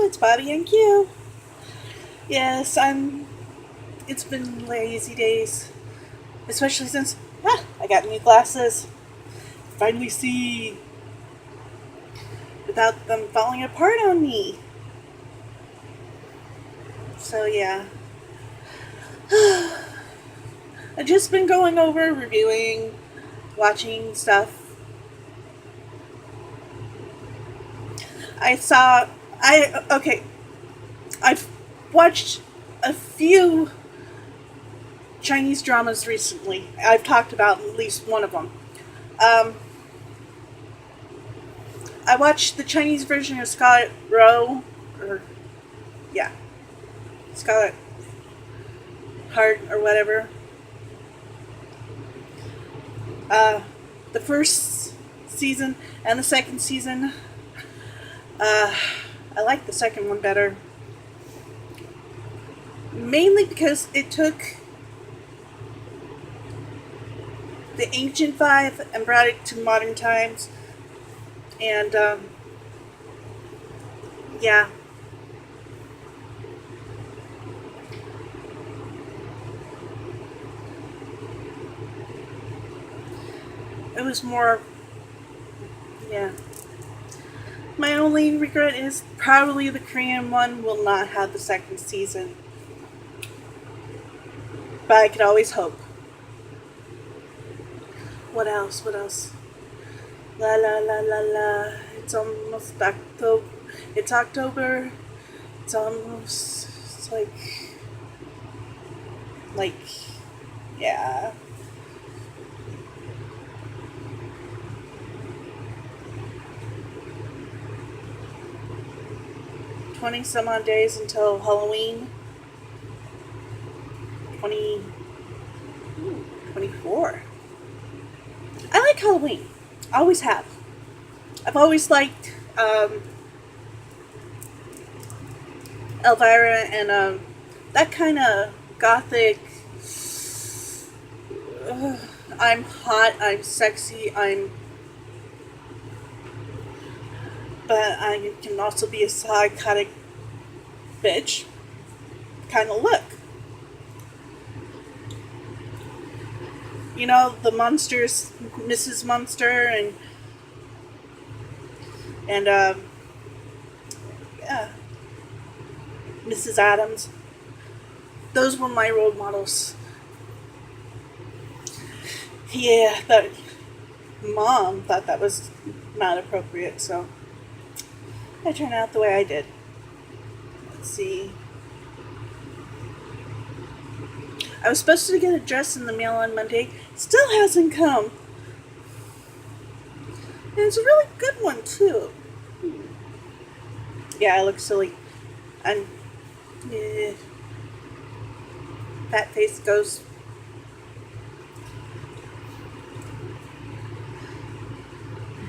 it's Bobby and Q. Yes, it's been lazy days, especially since I got new glasses. Finally see without them falling apart on me. So yeah, I've just been going over, reviewing, watching stuff. I saw, I okay. I've watched a few Chinese dramas recently. I've talked about at least one of them. Um, I watched the Chinese version of Scarlet Row, or yeah, Scarlet Heart or whatever. Uh, the first season and the second season. Uh, I like the second one better, mainly because it took the ancient vibe and brought it to modern times, and yeah, it was more, yeah. My only regret is probably the Korean one will not have the second season, but I could always hope. What else? What else? La la la la la. It's almost October. It's October. It's almost it's like yeah. $20 some odd days until Halloween. 20, 24. I like Halloween. I always have. I've always liked Elvira and that kind of gothic. Uh, I'm hot. I'm sexy. But I can also be a psychotic bitch kind of look. You know, the monsters, Mrs. Monster and yeah, Mrs. Adams. Those were my role models. Yeah, but mom thought that was not appropriate, so I turned out the way I did. Let's see. I was supposed to get a dress in the mail on Monday. Still hasn't come. And it's a really good one, too. Yeah, I look silly. And fat face goes.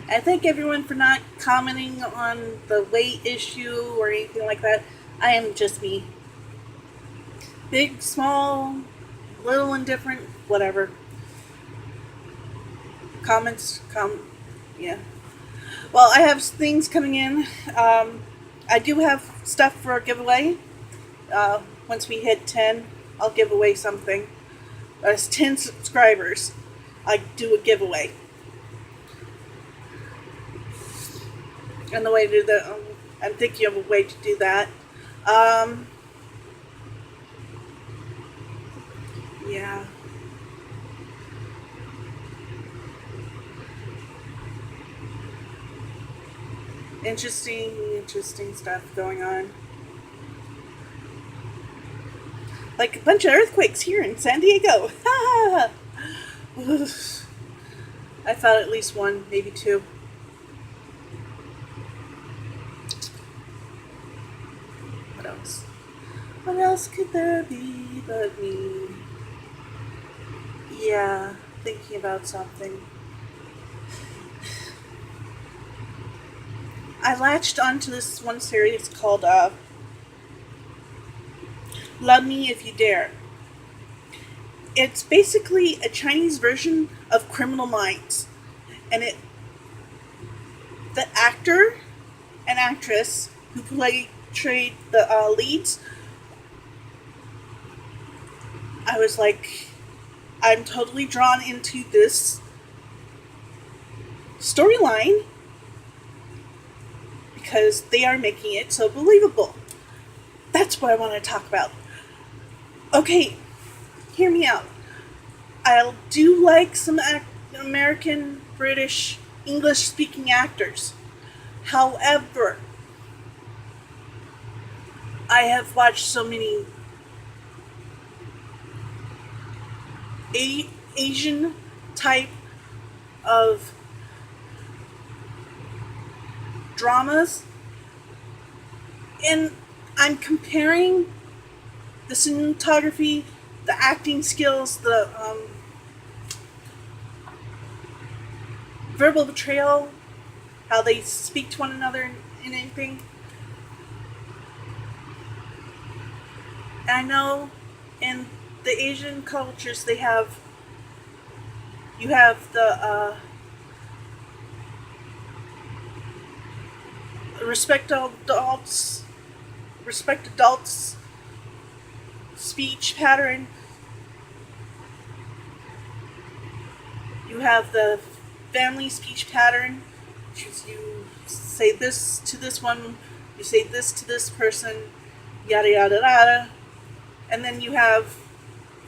I thank everyone for not commenting on the weight issue or anything like that. I am just me. Big, small, little, indifferent, whatever. Comments, yeah. Well, I have things coming in. I do have stuff for a giveaway. Once we hit 10, I'll give away something. That's 10 subscribers. I do a giveaway. And the way to do that, I'm thinking of a way to do that. Yeah. Interesting stuff going on. Like a bunch of earthquakes here in San Diego. I thought at least one, maybe two. What else? What else could there be but me? Yeah, thinking about something. I latched onto this one series called Love Me If You Dare. It's basically a Chinese version of Criminal Minds. And the actor and actress who play portrayed the leads, I was like, I'm totally drawn into this storyline because they are making it so believable. That's what I want to talk about. Okay, hear me out. I do like some American, British, English speaking actors. However, I have watched so many Asian type of dramas, and I'm comparing the cinematography, the acting skills, the verbal betrayal, how they speak to one another in anything. And I know in the Asian cultures you have the respect adults speech pattern. You have the family speech pattern, which is you say this to this one, you say this to this person, yada yada yada. And then you have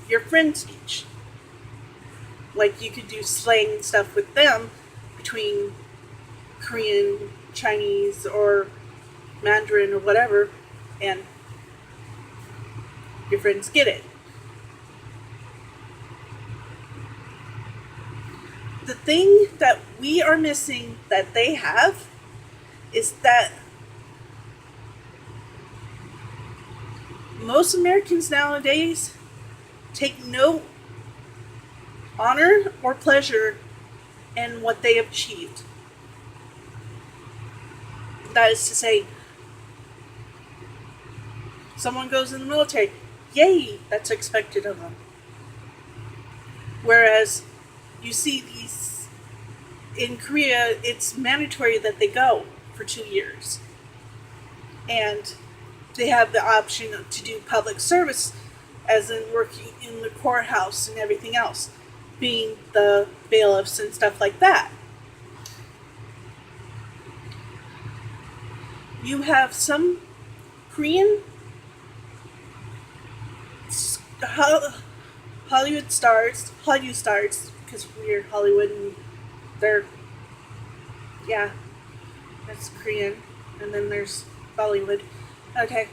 your friend speech. Like you could do slang stuff with them between Korean, Chinese, or Mandarin or whatever, and your friends get it. The thing that we are missing that they have is that most Americans nowadays take no honor or pleasure in what they have achieved. That is to say, someone goes in the military, yay, that's expected of them. Whereas you see these in Korea, it's mandatory that they go for 2 years. And they have the option to do public service, as in working in the courthouse and everything else, being the bailiffs and stuff like that. You have some Korean Hollywood stars, because we're Hollywood and they're, yeah, that's Korean, and then there's Bollywood. Okay,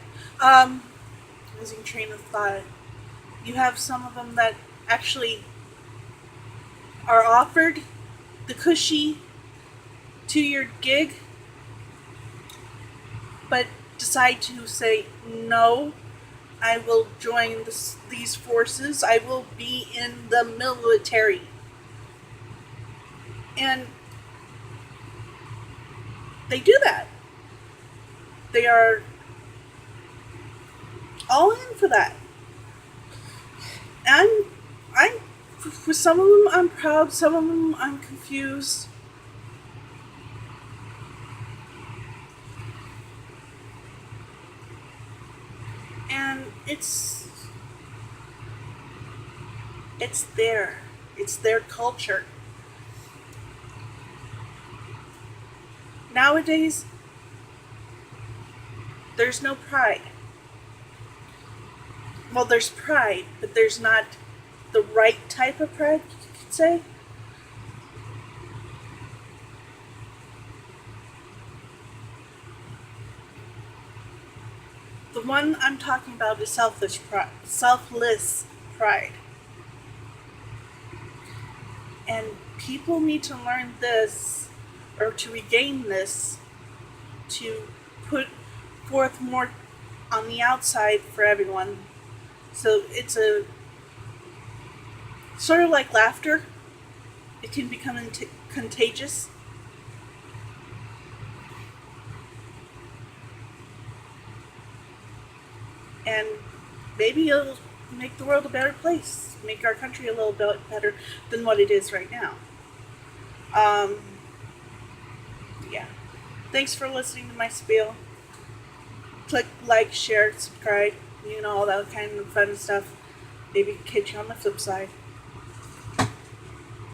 losing train of thought. You have some of them that actually are offered the cushy 2-year gig, but decide to say, no, I will join these forces. I will be in the military. And they do that. They are all in for that. I'm for some of them I'm proud, some of them I'm confused. And it's their culture. Nowadays, there's no pride. Well, there's pride, but there's not the right type of pride, you could say. The one I'm talking about is selfless pride. And people need to learn this, or to regain this, to put forth more on the outside for everyone. So it's a sort of like laughter. It can become contagious. And maybe it'll make the world a better place, make our country a little bit better than what it is right now. Yeah. Thanks for listening to my spiel. click like, share, subscribe, all that kind of fun stuff. Maybe catch you on the flip side.